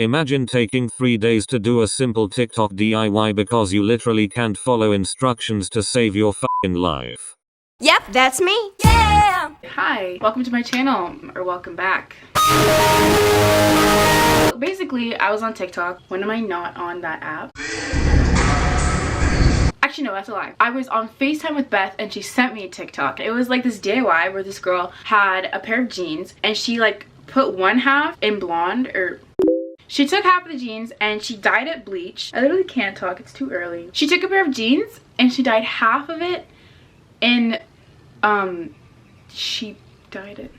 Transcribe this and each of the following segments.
Imagine taking 3 days to do a simple TikTok DIY because you literally can't follow instructions to save your f***ing life. Yep, that's me. Yeah! Hi, welcome to my channel, or welcome back. Basically, I was on TikTok. When am I not on that app? Actually, no, that's a lie. I was on FaceTime with Beth and she sent me a TikTok. It was like this DIY where this girl had a pair of jeans and she like put one half in blonde, or she took half of the jeans and she dyed it bleach. I literally can't talk, it's too early. She took a pair of jeans and she dyed half of it in, she dyed it.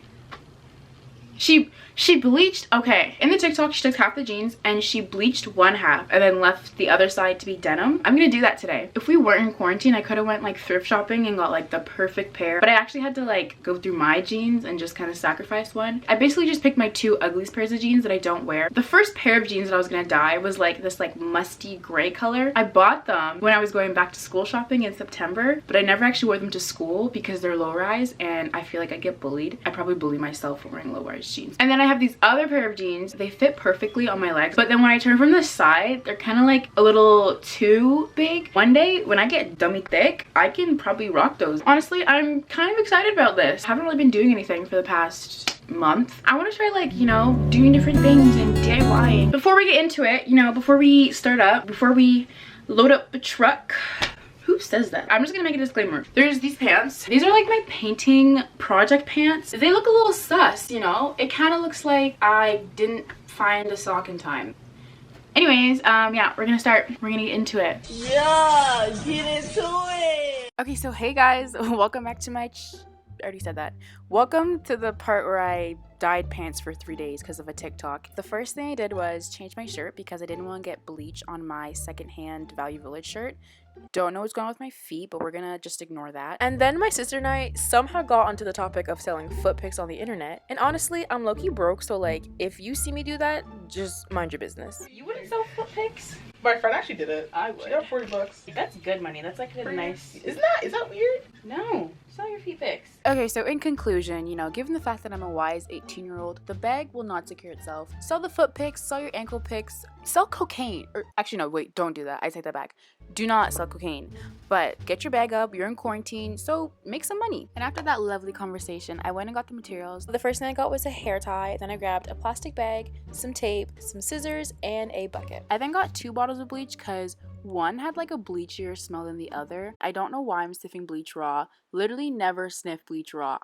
She bleached, okay, in the TikTok she took half the jeans and she bleached one half and then left the other side to be denim. I'm gonna do that today. If we weren't in quarantine, I could have went like thrift shopping and got like the perfect pair, but I actually had to like go through my jeans and just kind of sacrifice one. I basically just picked my two ugliest pairs of jeans that I don't wear. The first pair of jeans that I was gonna dye was like this like musty gray color. I bought them when I was going back to school shopping in September, but I never actually wore them to school because they're low rise and I feel like I get bullied. I probably bully myself for wearing low rise jeans. And then I have these other pair of jeans. They fit perfectly on my legs, but then when I turn from the side, they're kind of like a little too big. One day when I get dummy thick, I can probably rock those. Honestly, I'm kind of excited about this. I haven't really been doing anything for the past month. I want to try like, you know, doing different things and DIYing. Before we get into it, you know, before we start up, before we load up the truck, who says that? I'm just gonna make a disclaimer. There's these pants. These are like my painting project pants. They look a little sus, you know? It kind of looks like I didn't find a sock in time. Anyways, yeah, we're gonna start. We're gonna get into it. Yeah, get into it! Okay, so hey guys, welcome back to my I already said that. Welcome to the part where I dyed pants for 3 days because of a TikTok. The first thing I did was change my shirt because I didn't want to get bleach on my secondhand Value Village shirt. Don't know what's going on with my feet, but we're gonna just ignore that. And then my sister and I somehow got onto the topic of selling foot pics on the internet. And honestly, I'm low-key broke, so like, if you see me do that, just mind your business. You wouldn't sell foot pics? My friend actually did it. I would. She got $40. That's good money. That's like a nice... Is that weird? No. Sell your feet pics. Okay, so in conclusion, you know, given the fact that I'm a wise 18-year-old, the bag will not secure itself. Sell the foot pics, sell your ankle pics, sell cocaine. Or actually, no, wait, don't do that. I take that back. Do not sell cocaine. But get your bag up, you're in quarantine, so make some money. And after that lovely conversation, I went and got the materials. The first thing I got was a hair tie, then I grabbed a plastic bag, some tape, some scissors, and a bucket. I then got 2 bottles of bleach because one had like a bleachier smell than the other. I don't know why I'm sniffing bleach raw. Literally never sniff bleach raw.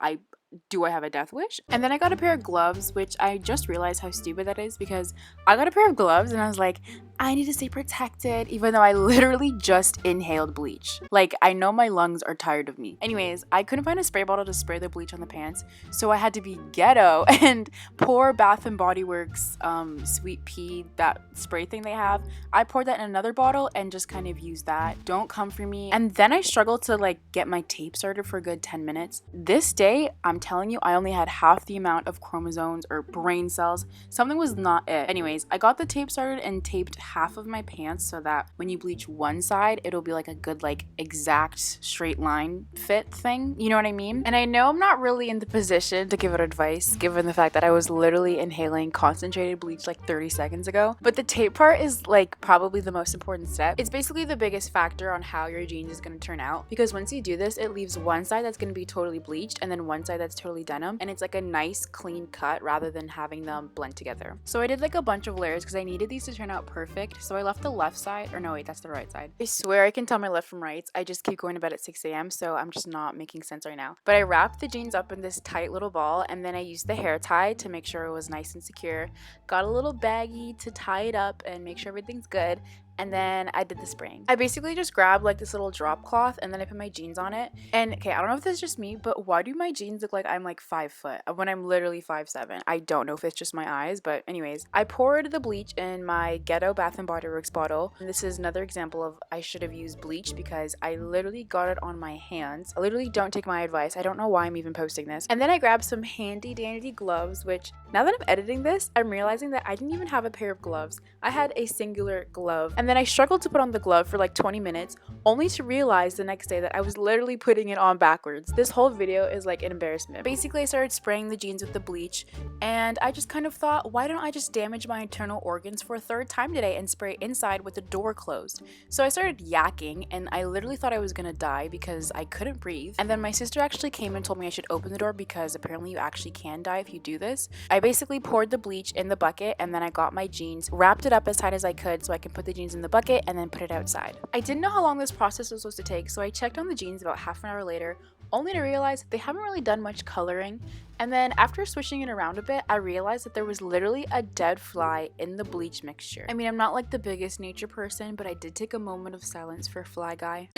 Do I have a death wish? And then I got a pair of gloves, which I just realized how stupid that is because I got a pair of gloves and I was like, I need to stay protected, even though I literally just inhaled bleach. Like, I know my lungs are tired of me. Anyways, I couldn't find a spray bottle to spray the bleach on the pants, so I had to be ghetto and pour Bath and Body Works Sweet Pea, that spray thing they have. I poured that in another bottle and just kind of used that. Don't come for me. And then I struggled to like get my tape started for a good 10 minutes. This day, I'm telling you, I only had half the amount of chromosomes or brain cells. Something was not it. Anyways, I got the tape started and taped half of my pants so that when you bleach one side, it'll be like a good like exact straight line fit thing. You know what I mean? And I know I'm not really in the position to give it advice given the fact that I was literally inhaling concentrated bleach like 30 seconds ago. But the tape part is like probably the most important step. It's basically the biggest factor on how your jeans is going to turn out because once you do this, it leaves one side that's going to be totally bleached and then one side that's totally denim, and it's like a nice clean cut rather than having them blend together. So I did like a bunch of layers because I needed these to turn out perfect. So I left the left side, or no wait, that's the right side. I swear I can tell my left from right. I just keep going to bed at 6 a.m. so I'm just not making sense right now. But I wrapped the jeans up in this tight little ball and then I used the hair tie to make sure it was nice and secure. Got a little baggie to tie it up and make sure everything's good. And then I did the spraying. I basically just grabbed like this little drop cloth and then I put my jeans on it. And okay, I don't know if this is just me, but why do my jeans look like I'm like 5 foot when I'm literally 5'7"? I don't know if it's just my eyes, but anyways, I poured the bleach in my ghetto Bath and Body Works bottle. And this is another example of I should have used bleach because I literally got it on my hands. I literally don't take my advice. I don't know why I'm even posting this. And then I grabbed some handy dandy gloves, which now that I'm editing this, I'm realizing that I didn't even have a pair of gloves. I had a singular glove. And And then I struggled to put on the glove for like 20 minutes, only to realize the next day that I was literally putting it on backwards. This whole video is like an embarrassment. Basically, I started spraying the jeans with the bleach, and I just kind of thought, why don't I just damage my internal organs for a third time today and spray inside with the door closed? So I started yakking, and I literally thought I was gonna die because I couldn't breathe. And then my sister actually came and told me I should open the door because apparently you actually can die if you do this. I basically poured the bleach in the bucket, and then I got my jeans, wrapped it up as tight as I could so I can put the jeans in the bucket and then put it outside. I didn't know how long this process was supposed to take, so I checked on the jeans about half an hour later, only to realize they haven't really done much coloring. And then after swishing it around a bit, I realized that there was literally a dead fly in the bleach mixture. I mean, I'm not like the biggest nature person, but I did take a moment of silence for Fly Guy.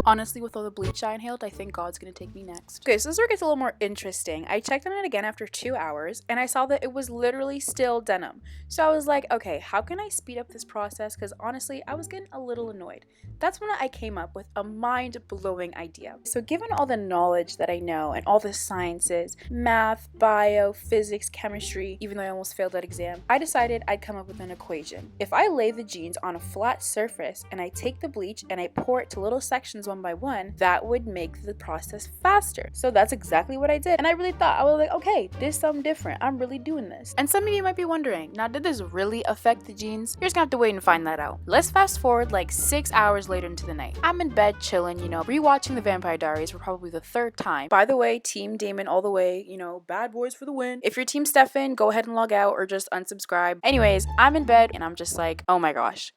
Honestly, with all the bleach I inhaled, I think God's gonna take me next. Okay, so this is where it gets a little more interesting. I checked on it again after 2 hours, and I saw that it was literally still denim. So I was like, okay, how can I speed up this process? Because honestly, I was getting a little annoyed. That's when I came up with a mind-blowing idea. So given all the knowledge that I know and all the sciences, math, bio, physics, chemistry, even though I almost failed that exam, I decided I'd come up with an equation. If I lay the jeans on a flat surface and I take the bleach and I pour it to little sections one by one, that would make the process faster. So that's exactly what I did. And I really thought, I was like, okay, this is something different. I'm really doing this. And some of you might be wondering, now did this really affect the jeans? You're just gonna have to wait and find that out. Let's fast forward like 6 hours later into the night. I'm in bed chilling, you know, rewatching The Vampire Diaries for probably the 3rd time. By the way, Team Damon all the way, you know, bad boys for the win. If you're Team Stefan, go ahead and log out or just unsubscribe. Anyways, I'm in bed and I'm just like, oh my gosh,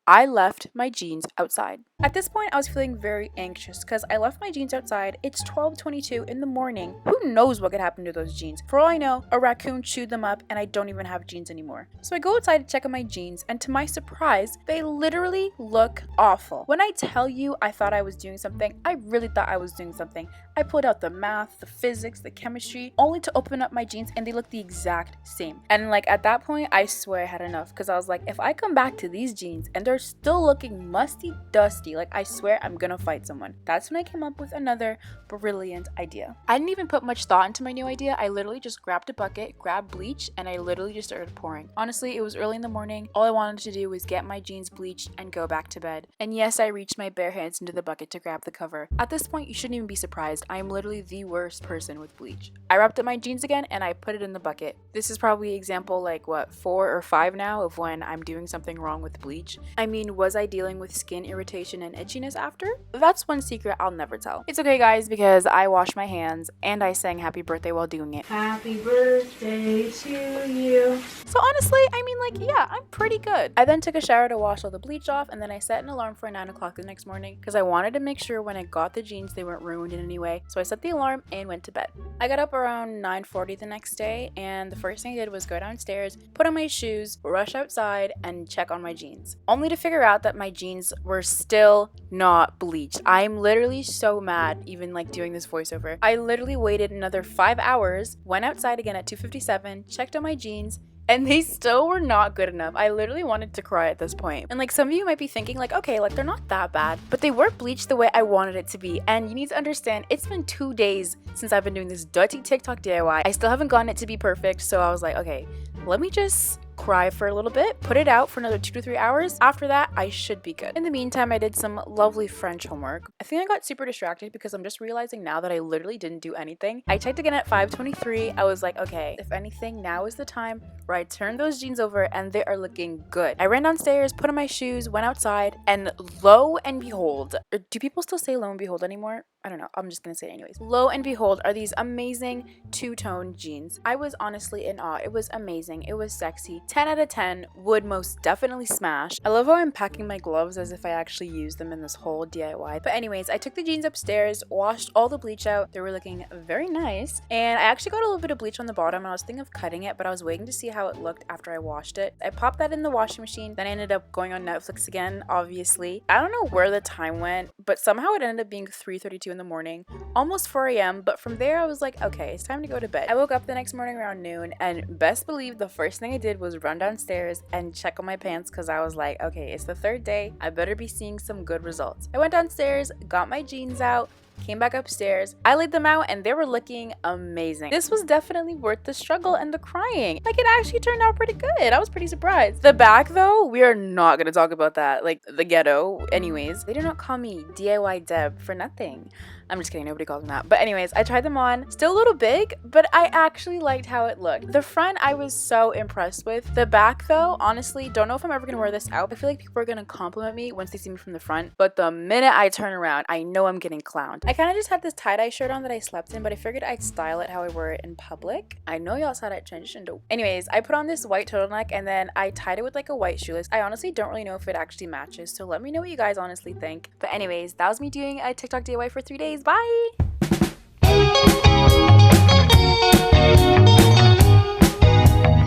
I left my jeans outside. At this point, I was feeling very anxious because I left my jeans outside. It's 12:22 in the morning. Who knows what could happen to those jeans? For all I know, a raccoon chewed them up and I don't even have jeans anymore. So I go outside to check on my jeans, and to my surprise, they literally look awful. When I tell you I thought I was doing something, I really thought I was doing something. I pulled out the math, the physics, the chemistry, only to open up my jeans and they look the exact same. And like at that point, I swear I had enough because I was like, if I come back to these jeans and they're still looking musty, dusty, like I swear I'm gonna fight someone. That's when I came up with another brilliant idea. I didn't even put much thought into my new idea. I literally just grabbed a bucket, grabbed bleach, and I literally just started pouring. Honestly, it was early in the morning. All I wanted to do was get my jeans bleached and go back to bed. And yes, I reached my bare hands into the bucket to grab the cover. At this point, you shouldn't even be surprised. I am literally the worst person with bleach. I wrapped up my jeans again and I put it in the bucket. This is probably example like what, 4 or 5 now of when I'm doing something wrong with bleach. I mean, was I dealing with skin irritation and itchiness after? That's one secret I'll never tell. It's okay guys, because I washed my hands and I sang happy birthday while doing it. Happy birthday to you. So honestly, I mean like, yeah, I'm pretty good. I then took a shower to wash all the bleach off, and then I set an alarm for 9 o'clock the next morning because I wanted to make sure when I got the jeans they weren't ruined in any way. So I set the alarm and went to bed. I got up around 9:40 the next day, and the first thing I did was go downstairs, put on my shoes, rush outside, and check on my jeans. Only to figure out that my jeans were still not bleached. I'm literally so mad even like doing this voiceover. I literally waited another 5 hours, went outside again at 2:57, checked on my jeans, and they still were not good enough. I literally wanted to cry at this point. And like some of you might be thinking like, okay, like they're not that bad, but they were bleached the way I wanted it to be. And you need to understand, it's been 2 days since I've been doing this dirty TikTok DIY. I still haven't gotten it to be perfect. So I was like, okay, let me just cry for a little bit, put it out for another 2 to 3 hours. After that, I should be good. In the meantime, I did some lovely French homework. I think I got super distracted because I'm just realizing now that I literally didn't do anything. I checked again at 5:23. I was like, okay, if anything, now is the time where I turn those jeans over and they are looking good. I ran downstairs, put on my shoes, went outside, and lo and behold, do people still say lo and behold anymore? I don't know, I'm just gonna say it anyways. Lo and behold are these amazing two-tone jeans. I was honestly in awe. It was amazing. It was sexy. 10 out of 10, would most definitely smash. I love how I'm packing my gloves as if I actually used them in this whole DIY. But anyways, I took the jeans upstairs, washed all the bleach out. They were looking very nice. And I actually got a little bit of bleach on the bottom, and I was thinking of cutting it, but I was waiting to see how it looked after I washed it. I popped that in the washing machine. Then I ended up going on Netflix again, obviously. I don't know where the time went, but somehow it ended up being 3:32 in the morning, almost 4 a.m. But from there, I was like, okay, it's time to go to bed. I woke up the next morning around noon, and best believe the first thing I did was run downstairs and check on my pants because I was like, okay, it's the 3rd day. I better be seeing some good results. I went downstairs, got my jeans out, Came back upstairs. I laid them out and they were looking amazing. This was definitely worth the struggle and the crying. Like, it actually turned out pretty good. I was pretty surprised. The back though, we are not gonna talk about that. Like, the ghetto. Anyways, they do not call me DIY for nothing. I'm just kidding, nobody calls me that. But anyways, I tried them on. Still a little big, but I actually liked how it looked. The front I was so impressed with. The back though, honestly, don't know if I'm ever gonna wear this out. I feel like people are gonna compliment me once they see me from the front. But the minute I turn around, I know I'm getting clowned. I kind of just had this tie-dye shirt on that I slept in, but I figured I'd style it how I wear it in public. I know y'all saw that transition though. Anyways, I put on this white turtleneck and then I tied it with like a white shoelace. I honestly don't really know if it actually matches, so let me know what you guys honestly think. But anyways, that was me doing a TikTok DIY for 3 days. Bye!